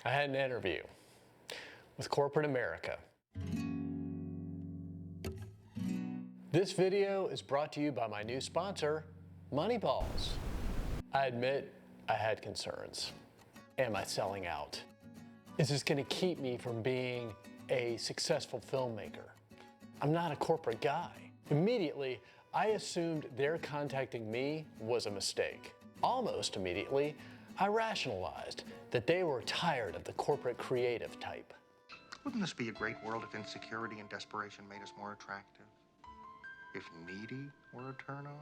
I had an interview with corporate America. This video is brought to you by my new sponsor, Moneyballs. I admit I had concerns. Am I selling out? Is this going to keep me from being a successful filmmaker? I'm not a corporate guy. Immediately, I assumed their contacting me was a mistake. Almost immediately, I rationalized that they were tired of the corporate creative type. Wouldn't this be a great world if insecurity and desperation made us more attractive? If needy were a turn-on?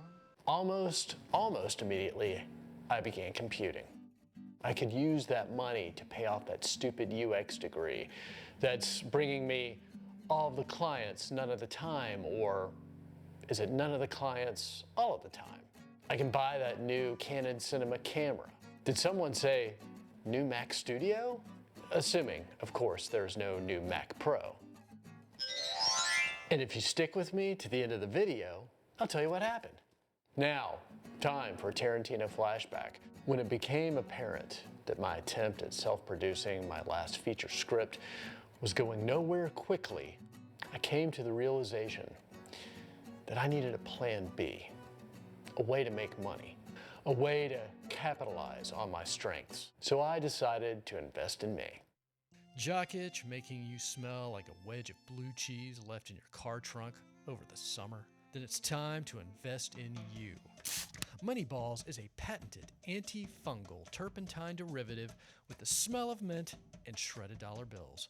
Almost immediately, I began computing. I could use that money to pay off that stupid UX degree that's bringing me all of the clients none of the time, or is it none of the clients all of the time? I can buy that new Canon Cinema camera. Did someone say new Mac Studio? Assuming, of course, there's no new Mac Pro. And if you stick with me to the end of the video, I'll tell you what happened. Now, time for a Tarantino flashback. When it became apparent that my attempt at self-producing my last feature script was going nowhere quickly, I came to the realization that I needed a plan B, a way to make money, a way to capitalize on my strengths. So I decided to invest in me. Jock itch making you smell like a wedge of blue cheese left in your car trunk over the summer? Then it's time to invest in you. Moneyballs is a patented antifungal turpentine derivative with the smell of mint and shredded dollar bills.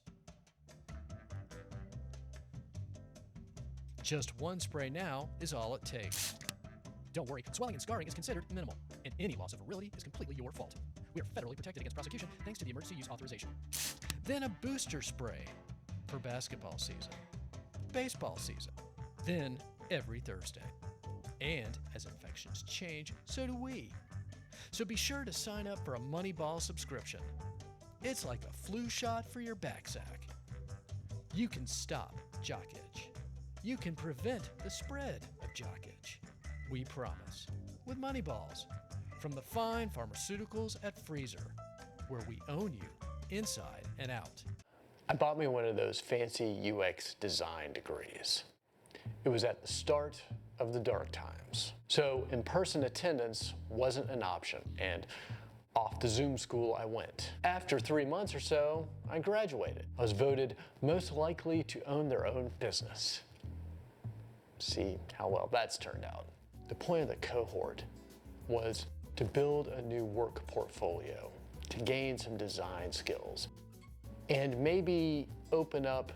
Just one spray now is all it takes. Don't worry, swelling and scarring is considered minimal, and any loss of virility is completely your fault. We are federally protected against prosecution thanks to the emergency use authorization. Then a booster spray for basketball season, baseball season, then every Thursday. And as infections change, so do we. So be sure to sign up for a Moneyball subscription. It's like a flu shot for your back sack. You can stop jock itch. You can prevent the spread of jock itch. We promise. With Moneyballs. From the fine pharmaceuticals at Freezer, where we own you inside and out. I bought me one of those fancy UX design degrees. It was at the start of the dark times. So in-person attendance wasn't an option, and off to Zoom school I went. After 3 months or so, I graduated. I was voted most likely to own their own business. See how well that's turned out. The point of the cohort was to build a new work portfolio, to gain some design skills, and maybe open up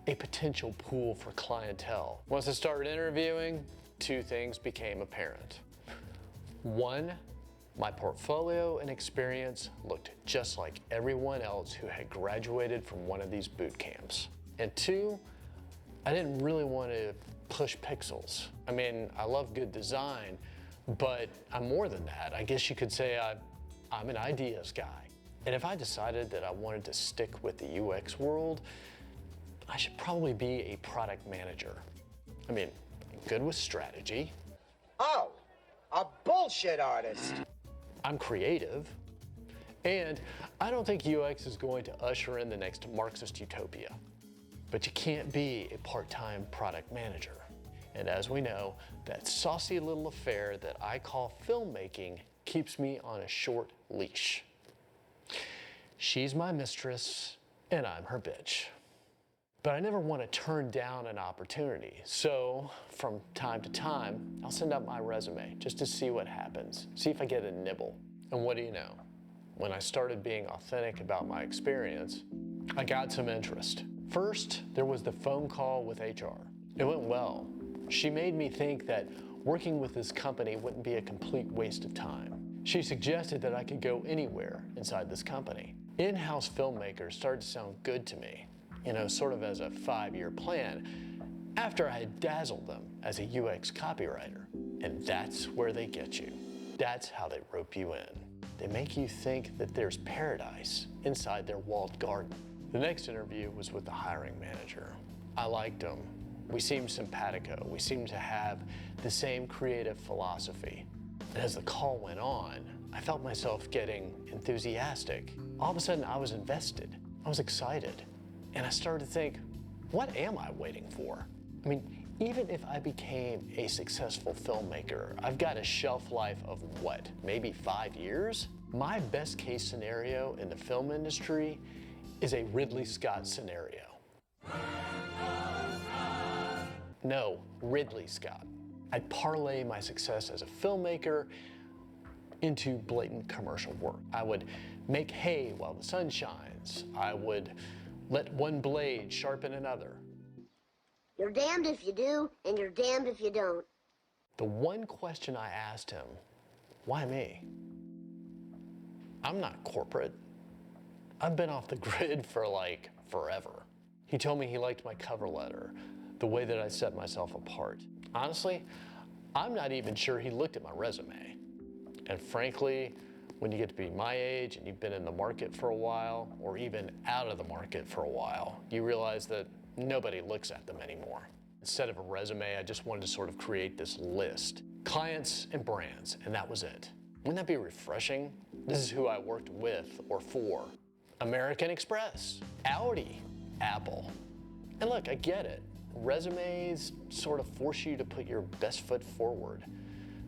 a potential pool for clientele. Once I started interviewing, two things became apparent. One, my portfolio and experience looked just like everyone else who had graduated from one of these boot camps. And two, I didn't really want to push pixels. I mean, I love good design, but I'm more than that. I guess you could say I'm an ideas guy. And if I decided that I wanted to stick with the UX world, I should probably be a product manager. I mean, I'm good with strategy. Oh, a bullshit artist. I'm creative. And I don't think UX is going to usher in the next Marxist utopia. But you can't be a part-time product manager. And as we know, that saucy little affair that I call filmmaking keeps me on a short leash. She's my mistress, and I'm her bitch. But I never want to turn down an opportunity. So from time to time, I'll send out my resume just to see what happens, see if I get a nibble. And what do you know? When I started being authentic about my experience, I got some interest. First, there was the phone call with HR. It went well. She made me think that working with this company wouldn't be a complete waste of time. She suggested that I could go anywhere inside this company. In-house filmmakers started to sound good to me, you know, sort of as a 5-year plan, after I had dazzled them as a UX copywriter. And that's where they get you. That's how they rope you in. They make you think that there's paradise inside their walled garden. The next interview was with the hiring manager. I liked him. We seemed simpatico. We seemed to have the same creative philosophy. And as the call went on, I felt myself getting enthusiastic. all of a sudden I was invested. I was excited. And I started to think, what am I waiting for? I mean, even if I became a successful filmmaker, I've got a shelf life of what, maybe 5 years? My best case scenario in the film industry is a Ridley Scott scenario. No, Ridley Scott. I'd parlay my success as a filmmaker into blatant commercial work. I would make hay while the sun shines. I would let one blade sharpen another. You're damned if you do, and you're damned if you don't. The one question I asked him, why me? I'm not corporate. I've been off the grid for like forever. He told me he liked my cover letter, the way that I set myself apart. Honestly, I'm not even sure he looked at my resume. And frankly, when you get to be my age and you've been in the market for a while, or even out of the market for a while, you realize that nobody looks at them anymore. Instead of a resume, I just wanted to sort of create this list. Clients and brands, and that was it. Wouldn't that be refreshing? This is who I worked with or for. American Express, Audi, Apple. And look, I get it. Resumes sort of force you to put your best foot forward.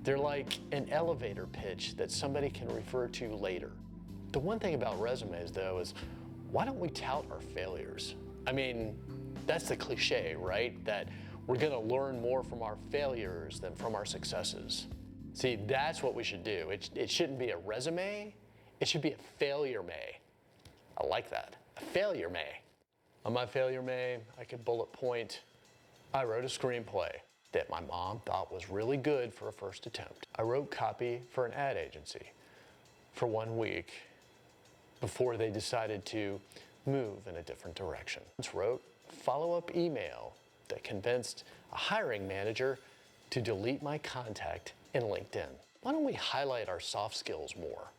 They're like an elevator pitch that somebody can refer to later. The one thing about resumes, though, is why don't we tout our failures? I mean, that's the cliche, right? That we're gonna learn more from our failures than from our successes. See, that's what we should do. It shouldn't be a resume, it should be a failure may. I like that, a failure may. On my failure may, I could bullet point, I wrote a screenplay that my mom thought was really good for a first attempt. I wrote copy for an ad agency for 1 week before they decided to move in a different direction. I wrote follow-up email that convinced a hiring manager to delete my contact in LinkedIn. Why don't we highlight our soft skills more?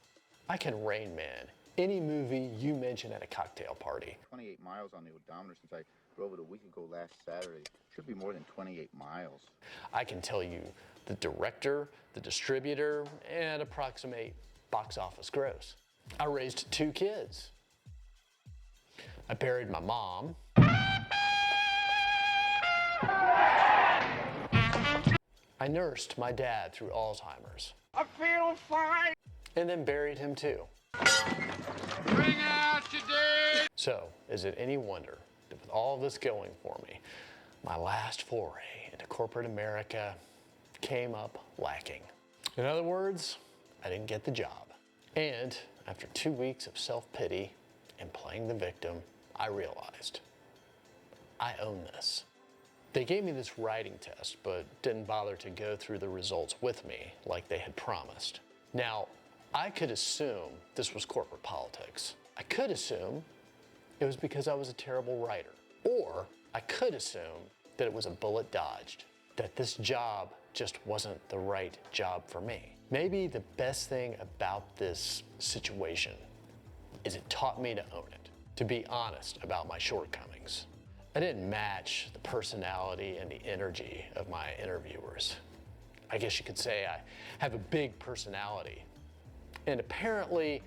I can Rain Man any movie you mention at a cocktail party. 28 miles on the odometer since I drove it a week ago last Saturday. Should be more than 28 miles. I can tell you the director, the distributor, and approximate box office gross. I raised 2 kids. I buried my mom. I nursed my dad through Alzheimer's. I'm feeling fine. And then buried him too. Bring out your day. So, is it any wonder that with all this going for me, my last foray into corporate America came up lacking? In other words, I didn't get the job. And after 2 weeks of self-pity and playing the victim, I realized I own this. They gave me this writing test, but didn't bother to go through the results with me like they had promised. Now, I could assume this was corporate politics. I could assume it was because I was a terrible writer. Or I could assume that it was a bullet dodged, that this job just wasn't the right job for me. Maybe the best thing about this situation is it taught me to own it, to be honest about my shortcomings. I didn't match the personality and the energy of my interviewers. I guess you could say I have a big personality. And apparently,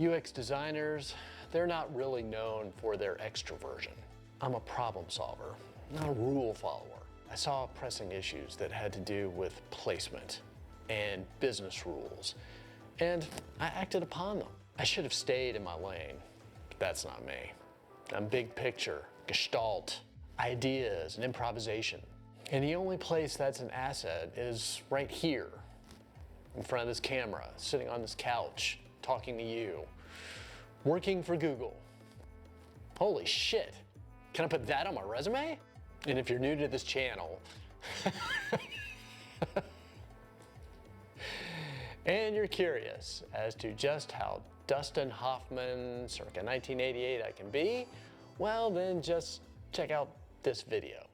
UX designers, they're not really known for their extroversion. I'm a problem solver, not a rule follower. I saw pressing issues that had to do with placement and business rules, and I acted upon them. I should have stayed in my lane, but that's not me. I'm big picture, gestalt, ideas, and improvisation. And the only place that's an asset is right here, in front of this camera, sitting on this couch, talking to you, working for Google. Holy shit, can I put that on my resume? And if you're new to this channel, and you're curious as to just how Dustin Hoffman, circa 1988 I can be, well then just check out this video.